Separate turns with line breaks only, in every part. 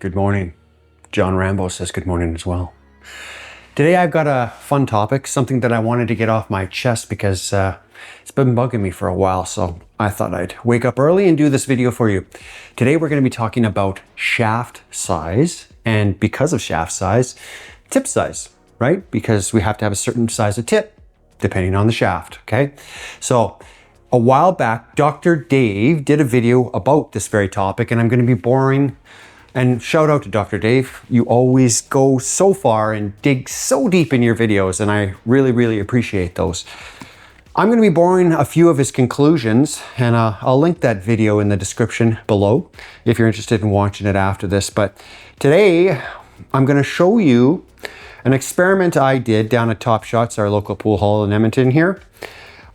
Good morning. John Rambo says good morning as well. Today I've got a fun topic, something that I wanted to get off my chest because it's been bugging me for a while, so I thought I'd wake up early and do this video for you. Today we're going to be talking about shaft size, and because of shaft size, tip size, right? Because we have to have a certain size of tip depending on the shaft, okay? So a while back, Dr. Dave did a video about this very topic, and I'm going to be boring. And shout out to Dr. Dave. You always go so far and dig so deep in your videos, and I really, really appreciate those. I'm going to be borrowing a few of his conclusions, and I'll link that video in the description below if you're interested in watching it after this. But today, I'm going to show you an experiment I did down at Top Shots, our local pool hall in Edmonton here.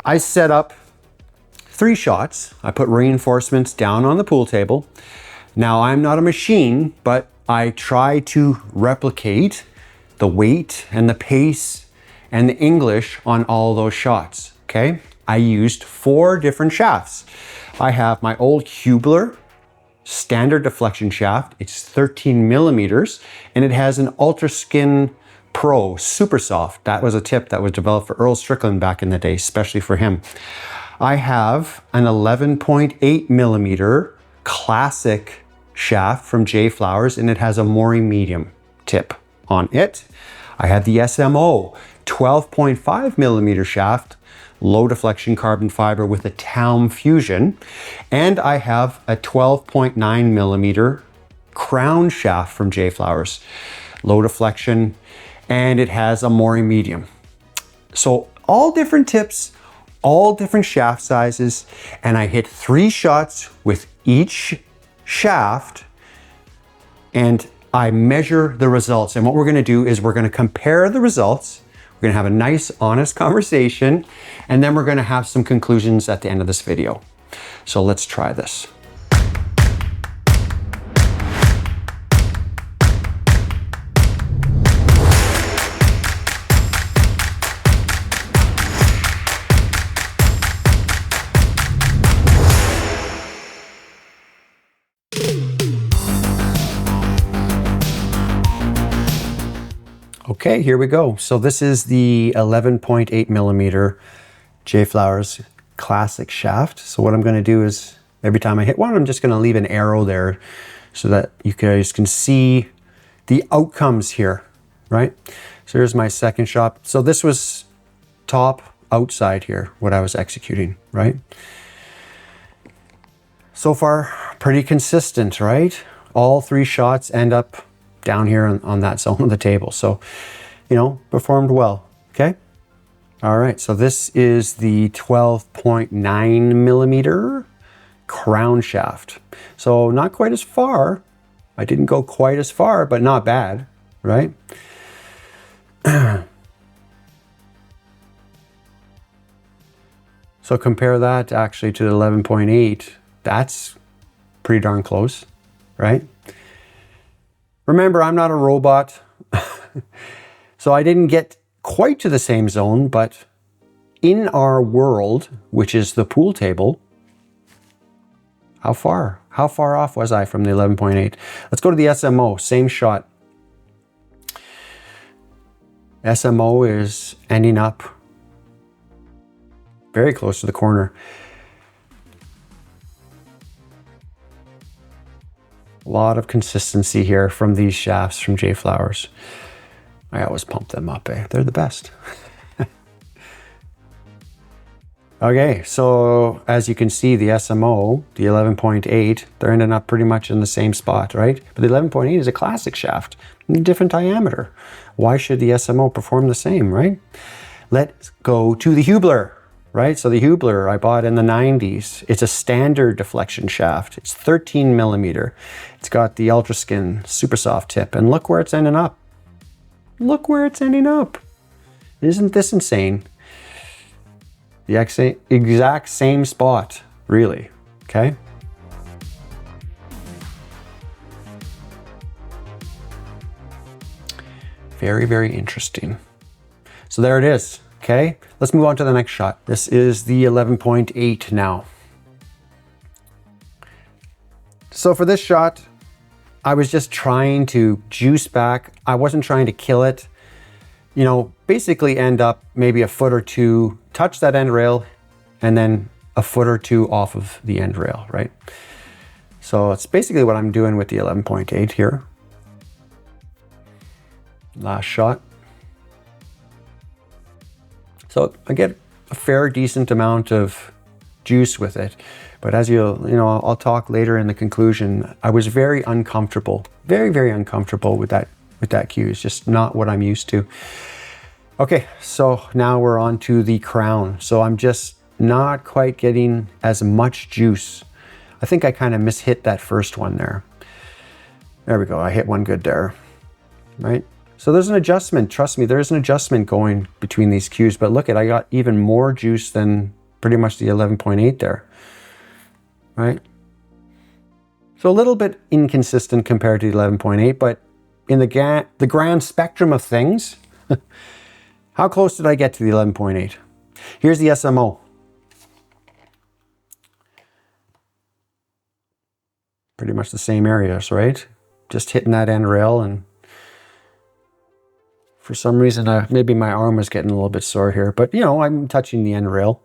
I set up 3 shots. I put reinforcements down on the pool table. Now, I'm not a machine, but I try to replicate the weight and the pace and the English on all those shots, okay? I used 4 different shafts. I have my old Huebler standard deflection shaft. It's 13 millimeters, and it has an Ultra Skin Pro Super Soft. That was a tip that was developed for Earl Strickland back in the day, especially for him. I have an 11.8 millimeter classic shaft from JFlowers, and it has a Mori medium tip on it. I have the SMO 12.5 millimeter shaft, low deflection carbon fiber with a Town fusion, and I have a 12.9 millimeter crown shaft from JFlowers, low deflection, and it has a Mori medium. So all different tips, all different shaft sizes, and I hit 3 shots with each shaft, and I measure the results. And what we're going to do is we're going to compare the results. We're going to have a nice, honest conversation, and then we're going to have some conclusions at the end of this video. So let's try this. Okay, here we go. So this is the 11.8 millimeter JFlowers classic shaft. So what I'm going to do is every time I hit one, I'm just going to leave an arrow there so that you guys can see the outcomes here, right? So here's my second shot. So this was top outside here, what I was executing, right? So far, pretty consistent, right? All 3 shots end up down here on that zone of the table. So, you know, performed well, okay? All right, so this is the 12.9 millimeter crown shaft. So not quite as far. I didn't go quite as far, but not bad, right? So compare that actually to the 11.8. That's pretty darn close, right? Remember, I'm not a robot, so I didn't get quite to the same zone, but in our world, which is the pool table, how far off was I from the 11.8? Let's go to the SMO, same shot. SMO is ending up very close to the corner. A lot of consistency here from these shafts from JFlowers. I always pump them up, eh? They're the best. Okay, so as you can see, the SMO, the 11.8, they're ending up pretty much in the same spot, right? But the 11.8 is a classic shaft, different diameter. Why should the SMO perform the same, right? Let's go to the Huebler. Right, so the Huebler I bought in the 90s. It's a standard deflection shaft. It's 13 millimeter. It's got the Ultra Skin Super Soft tip, and look where it's ending up. Look where it's ending up. Isn't this insane? The exact same spot, really, okay? Very, very interesting. So there it is. Okay, let's move on to the next shot. This is the 11.8 now. So for this shot, I was just trying to juice back. I wasn't trying to kill it. You know, basically end up maybe a foot or two, touch that end rail, and then a foot or two off of the end rail, right? So it's basically what I'm doing with the 11.8 here. Last shot. So I get a fair, decent amount of juice with it. But as I'll talk later in the conclusion, I was very uncomfortable, very, very uncomfortable with that cue. It's just not what I'm used to. Okay, so now we're on to the crown. So I'm just not quite getting as much juice. I think I kind of mishit that first one there. There we go, I hit one good there, right? So there's an adjustment, trust me, there's an adjustment going between these cues, but look I got even more juice than pretty much the 11.8 there, right? So a little bit inconsistent compared to the 11.8, but in the grand spectrum of things, how close did I get to the 11.8? Here's the SMO. Pretty much the same areas, right? Just hitting that end rail, and for some reason, maybe my arm was getting a little bit sore here, but you know, I'm touching the end rail.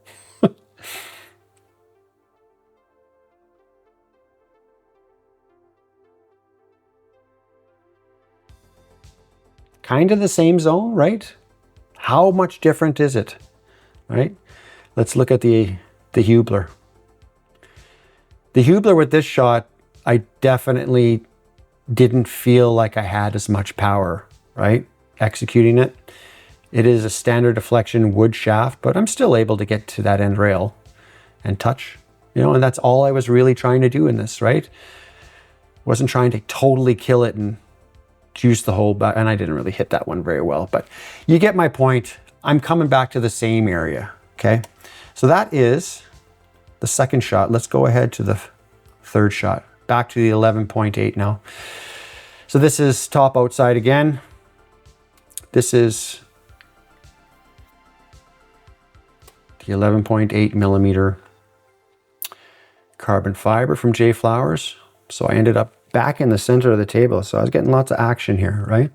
Kind of the same zone, right? How much different is it, right? Let's look at the Huebler. The Huebler with this shot, I definitely didn't feel like I had as much power, right? Executing it. It is a standard deflection wood shaft, but I'm still able to get to that end rail and touch, you know, and that's all I was really trying to do in this, right? Wasn't trying to totally kill it and juice the whole back, and I didn't really hit that one very well, but you get my point. I'm coming back to the same area, okay? So that is the second shot. Let's go ahead to the third shot. Back to the 11.8 now. So this is top outside again. This is the 11.8 millimeter carbon fiber from JFlowers. So I ended up back in the center of the table. So I was getting lots of action here, right?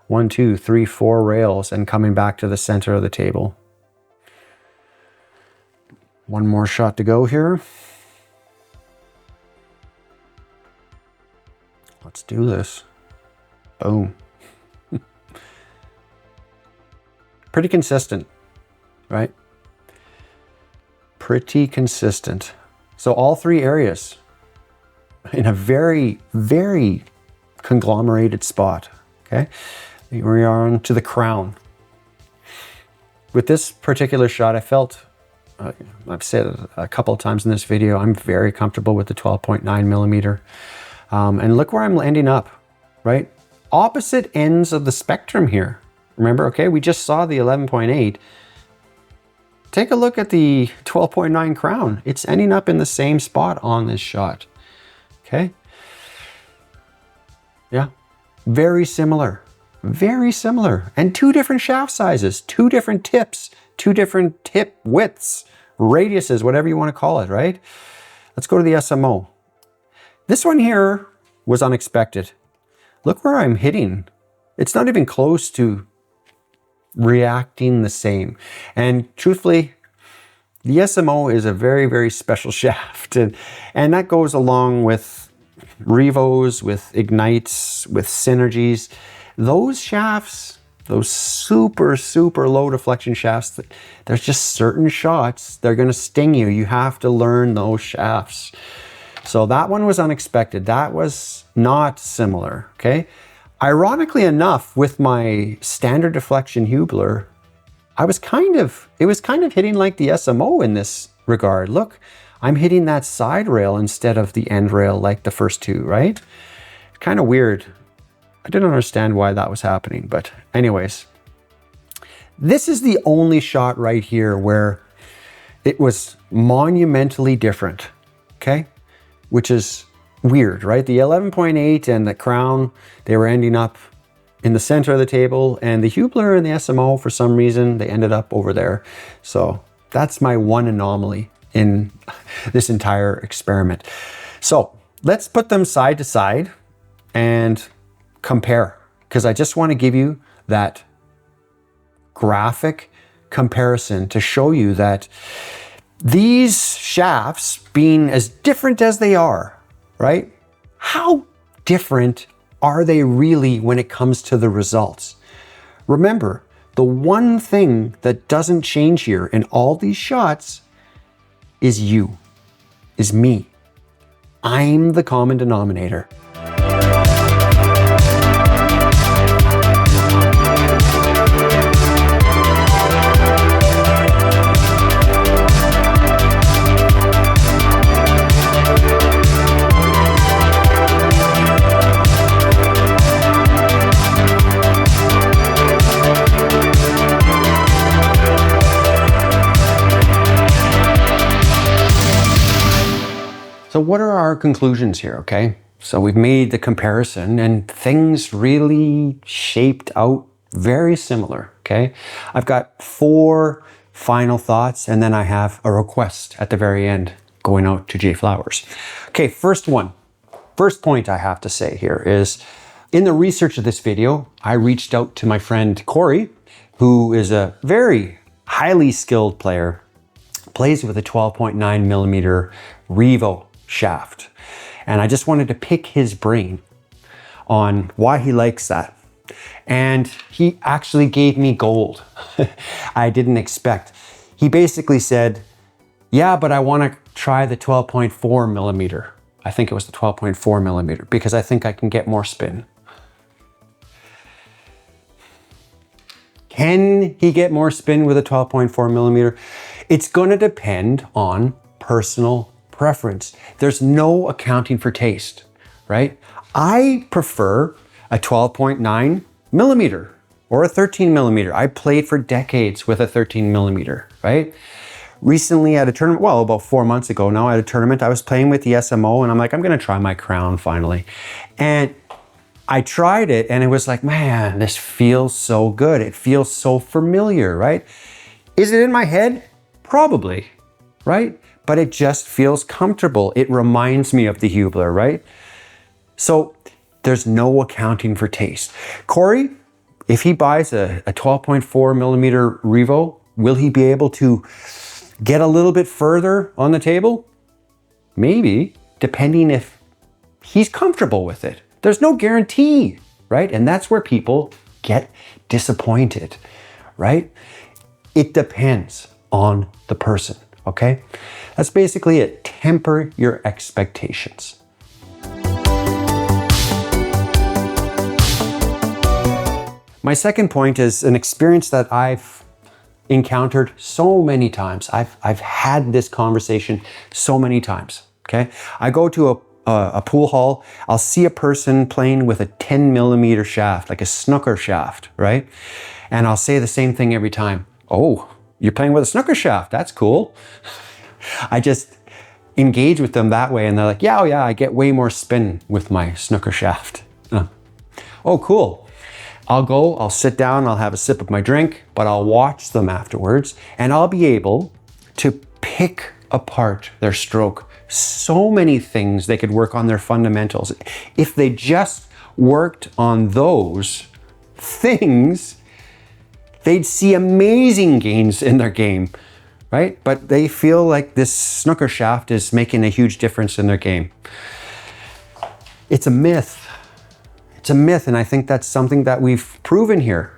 1, 2, 3, 4 rails and coming back to the center of the table. One more shot to go here. Let's do this. Boom. Pretty consistent, right? Pretty consistent. So all three areas in a very, very conglomerated spot, okay? We are on to the crown. With this particular shot, I felt, I've said it a couple of times in this video, I'm very comfortable with the 12.9 millimeter. And look where I'm ending up, right? Opposite ends of the spectrum here. Remember, okay, we just saw the 11.8. Take a look at the 12.9 crown. It's ending up in the same spot on this shot, okay? Yeah, very similar, very similar. And two different shaft sizes, two different tips, two different tip widths, radiuses, whatever you want to call it, right? Let's go to the SMO. This one here was unexpected. Look where I'm hitting. It's not even close to reacting the same. And truthfully, the SMO is a very, very special shaft. And that goes along with Revos, with Ignites, with Synergies. Those shafts, those super, super low deflection shafts, there's just certain shots, they're gonna sting you. You have to learn those shafts. So that one was unexpected. That was not similar, okay? Ironically enough, with my standard deflection Huebler, it was kind of hitting like the SMO in this regard. Look, I'm hitting that side rail instead of the end rail like the first two, right? Kind of weird. I didn't understand why that was happening, but anyways. This is the only shot right here where it was monumentally different, okay? Which is weird, right? The 11.8 and the crown, they were ending up in the center of the table, and the Huebler and the SMO, for some reason, they ended up over there. So that's my one anomaly in this entire experiment. So let's put them side to side and compare, because I just want to give you that graphic comparison to show you that these shafts, being as different as they are, right? How different are they really when it comes to the results? Remember, the one thing that doesn't change here in all these shots is you, is me. I'm the common denominator. So what are our conclusions here, okay? So we've made the comparison and things really shaped out very similar, okay? I've got 4 final thoughts and then I have a request at the very end going out to JFlowers. Okay, first point I have to say here is, in the research of this video, I reached out to my friend Corey, who is a very highly skilled player, plays with a 12.9 millimeter Revo shaft. And I just wanted to pick his brain on why he likes that. And he actually gave me gold. I didn't expect. He basically said, yeah, but I want to try the 12.4 millimeter. I think it was the 12.4 millimeter because I think I can get more spin. Can he get more spin with a 12.4 millimeter? It's going to depend on personal preference. There's no accounting for taste, right? I prefer a 12.9 millimeter or a 13 millimeter. I played for decades with a 13 millimeter, right? Recently at a tournament, well, about 4 months ago now at a tournament, I was playing with the SMO and I'm like, I'm going to try my crown finally. And I tried it and it was like, man, this feels so good. It feels so familiar, right? Is it in my head? Probably, right? But it just feels comfortable. It reminds me of the Huebler, right? So there's no accounting for taste. Corey, if he buys a 12.4 millimeter Revo, will he be able to get a little bit further on the table? Maybe, depending if he's comfortable with it. There's no guarantee, right? And that's where people get disappointed, right? It depends on the person, okay? That's basically it. Temper your expectations. My second point is an experience that I've encountered so many times. I've had this conversation so many times, okay? I go to a pool hall, I'll see a person playing with a 10 millimeter shaft, like a snooker shaft, right? And I'll say the same thing every time. Oh, you're playing with a snooker shaft, that's cool. I just engage with them that way and they're like, yeah, oh yeah, I get way more spin with my snooker shaft. Oh, cool. I'll sit down, I'll have a sip of my drink, but I'll watch them afterwards and I'll be able to pick apart their stroke. So many things they could work on their fundamentals. If they just worked on those things, they'd see amazing gains in their game. Right? But they feel like this snooker shaft is making a huge difference in their game. It's a myth. It's a myth, and I think that's something that we've proven here,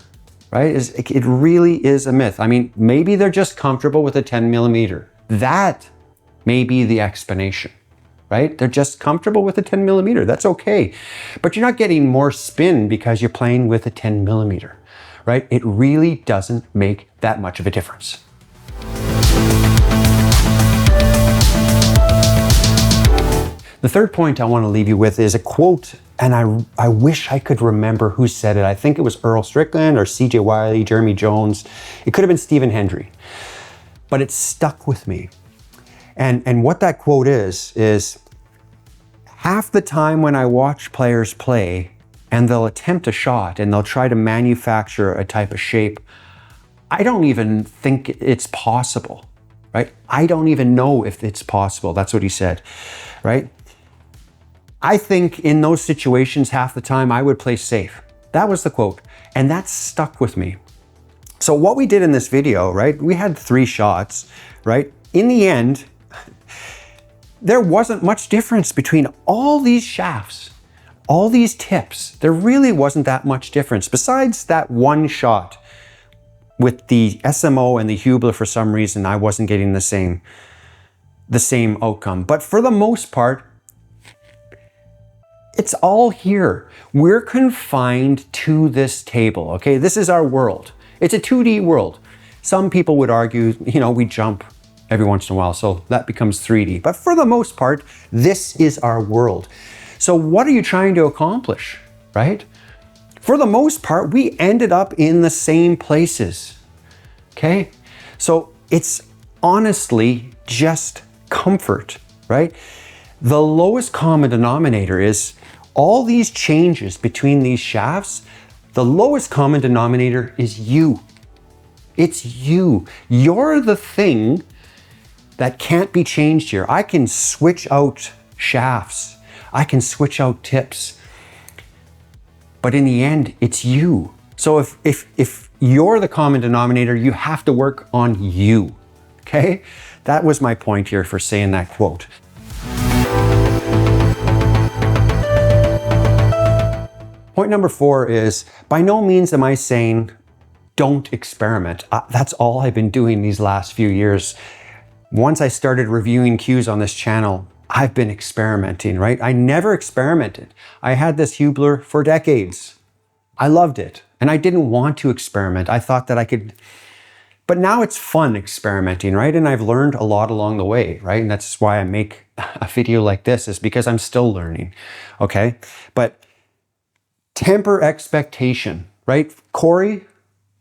right? It really is a myth. I mean, maybe they're just comfortable with a 10 millimeter. That may be the explanation, right? They're just comfortable with a 10 millimeter. That's okay. But you're not getting more spin because you're playing with a 10 millimeter, right? It really doesn't make that much of a difference. The third point I want to leave you with is a quote, and I wish I could remember who said it. I think it was Earl Strickland or C.J. Wiley, Jeremy Jones. It could have been Stephen Hendry, but it stuck with me. And what that quote is half the time when I watch players play and they'll attempt a shot and they'll try to manufacture a type of shape, I don't even think it's possible, right? I don't even know if it's possible. That's what he said, right? I think in those situations, half the time I would play safe. That was the quote. And that stuck with me. So what we did in this video, right? We had 3 shots, right? In the end, there wasn't much difference between all these shafts, all these tips. There really wasn't that much difference besides that one shot with the SMO and the Huebler. For some reason, I wasn't getting the same outcome. But for the most part, it's all here. We're confined to this table, okay? This is our world. It's a 2D world. Some people would argue, we jump every once in a while, so that becomes 3D. But for the most part, this is our world. So what are you trying to accomplish, right? For the most part, we ended up in the same places, okay? So it's honestly just comfort, right? The lowest common denominator is all these changes between these shafts. The lowest common denominator is you. It's you. You're the thing that can't be changed here. I can switch out shafts. I can switch out tips. But in the end, it's you. So if you're the common denominator, you have to work on you. Okay? That was my point here for saying that quote. Point number 4 is, by no means am I saying don't experiment. That's all I've been doing these last few years. Once I started reviewing cues on this channel, I've been experimenting, right? I never experimented. I had this Huebler for decades. I loved it. And I didn't want to experiment. I thought that I could, but now it's fun experimenting, right? And I've learned a lot along the way, right? And that's why I make a video like this, is because I'm still learning, okay? But temper expectation, right? Corey,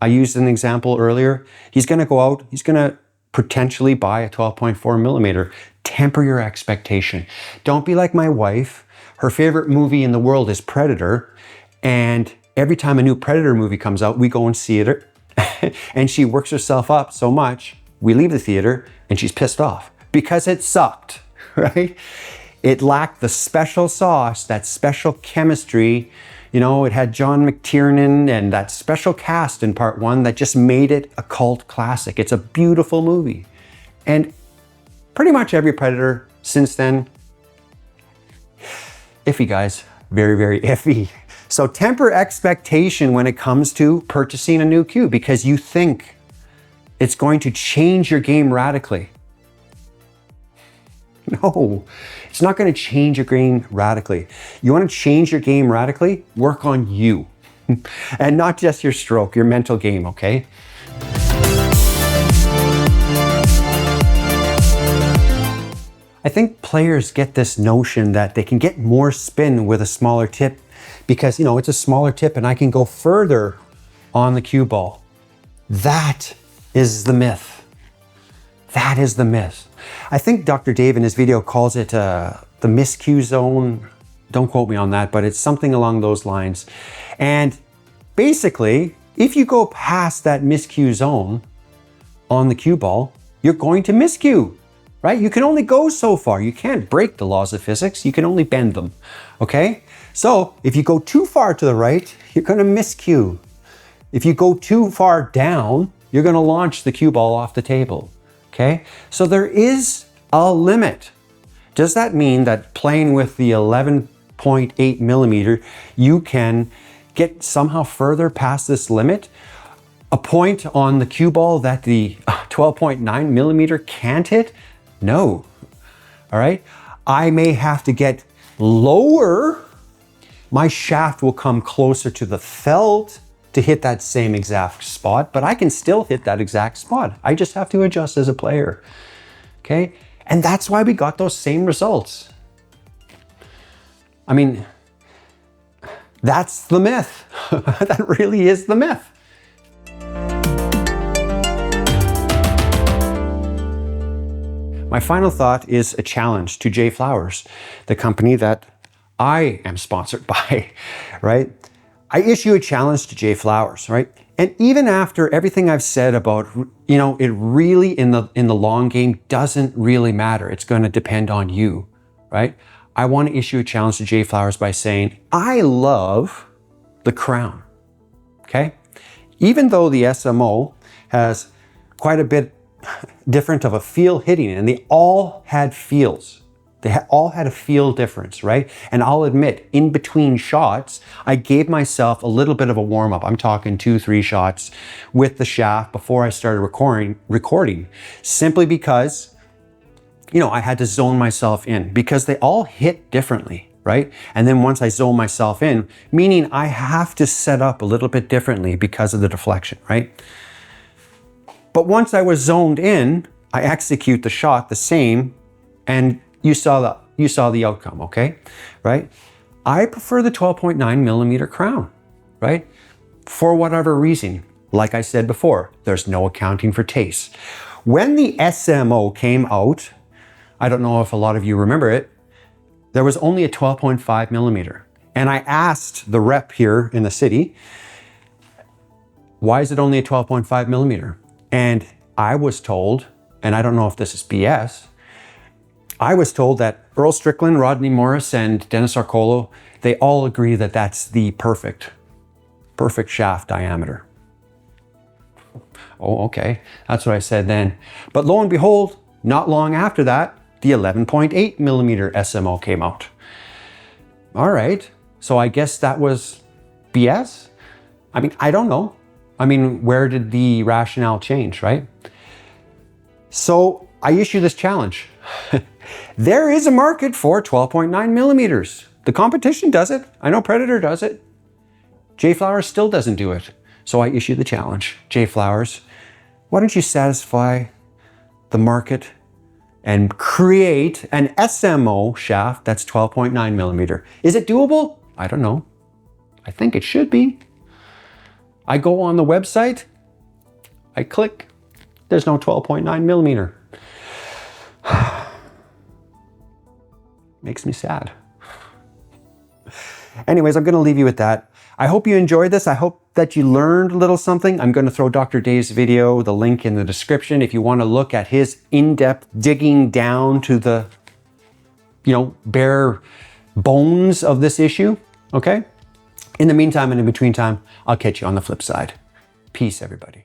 I used an example earlier. He's gonna go out, he's gonna potentially buy a 12.4 millimeter. Temper your expectation. Don't be like my wife. Her favorite movie in the world is Predator. And every time a new Predator movie comes out, we go and see it. And she works herself up so much, we leave the theater and she's pissed off because it sucked, right? It lacked the special sauce, that special chemistry. It had John McTiernan and that special cast in part 1 that just made it a cult classic. It's a beautiful movie. And pretty much every Predator since then, iffy, guys. Very, very iffy. So temper expectation when it comes to purchasing a new cue, because you think it's going to change your game radically. No, it's not going to change your game radically. You want to change your game radically? Work on you. And not just your stroke, your mental game, okay? I think players get this notion that they can get more spin with a smaller tip because, it's a smaller tip and I can go further on the cue ball. That is the myth. That is the myth. I think Dr. Dave in his video calls it the miscue zone. Don't quote me on that, but it's something along those lines. And basically, if you go past that miscue zone on the cue ball, you're going to miscue, right? You can only go so far. You can't break the laws of physics. You can only bend them, okay? So if you go too far to the right, you're going to miscue. If you go too far down, you're going to launch the cue ball off the table. Okay, so there is a limit. Does that mean that playing with the 11.8 millimeter, you can get somehow further past this limit? A point on the cue ball that the 12.9 millimeter can't hit? No. All right, I may have to get lower. My shaft will come closer to the felt to hit that same exact spot, but I can still hit that exact spot. I just have to adjust as a player, okay? And that's why we got those same results. I mean, that's the myth. That really is the myth. My final thought is a challenge to JFlowers, the company that I am sponsored by, right? I issue a challenge to JFlowers, right? And even after everything I've said about, it really in the long game doesn't really matter. It's going to depend on you, right? I want to issue a challenge to JFlowers by saying, I love the crown, okay? Even though the SMO has quite a bit different of a feel hitting it, and they all had feels. They all had a feel difference, right? And I'll admit, in between shots, I gave myself a little bit of a warm-up. I'm talking 2-3 shots with the shaft before I started recording, simply because, you know, I had to zone myself in because they all hit differently, right? And then once I zone myself in, meaning I have to set up a little bit differently because of the deflection, right? But once I was zoned in, I execute the shot the same, and you saw the outcome, okay? Right? I prefer the 12.9 millimeter crown, right? For whatever reason, like I said before, there's no accounting for taste. When the SMO came out, I don't know if a lot of you remember it, there was only a 12.5 millimeter. And I asked the rep here in the city, why is it only a 12.5 millimeter? And I was told, and I don't know if this is BS, I was told that Earl Strickland, Rodney Morris, and Dennis Arcolo, they all agree that that's the perfect shaft diameter. Oh, okay. That's what I said then. But lo and behold, not long after that, the 11.8 millimeter SMO came out. All right. So I guess that was BS? I mean, I don't know. I mean, where did the rationale change, right? So I issue this challenge. There is a market for 12.9 millimeters. The competition does it. I know Predator does it. JFlowers still doesn't do it. So I issue the challenge. JFlowers, why don't you satisfy the market and create an SMO shaft that's 12.9 millimeter. Is it doable? I don't know. I think it should be. I go on the website, I click, there's no 12.9 millimeter. Makes me sad. Anyways, I'm going to leave you with that. I hope you enjoyed this. I hope that you learned a little something. I'm going to throw Dr. Dave's video, the link in the description, if you want to look at his in-depth digging down to the, bare bones of this issue. Okay? In the meantime and in between time, I'll catch you on the flip side. Peace, everybody.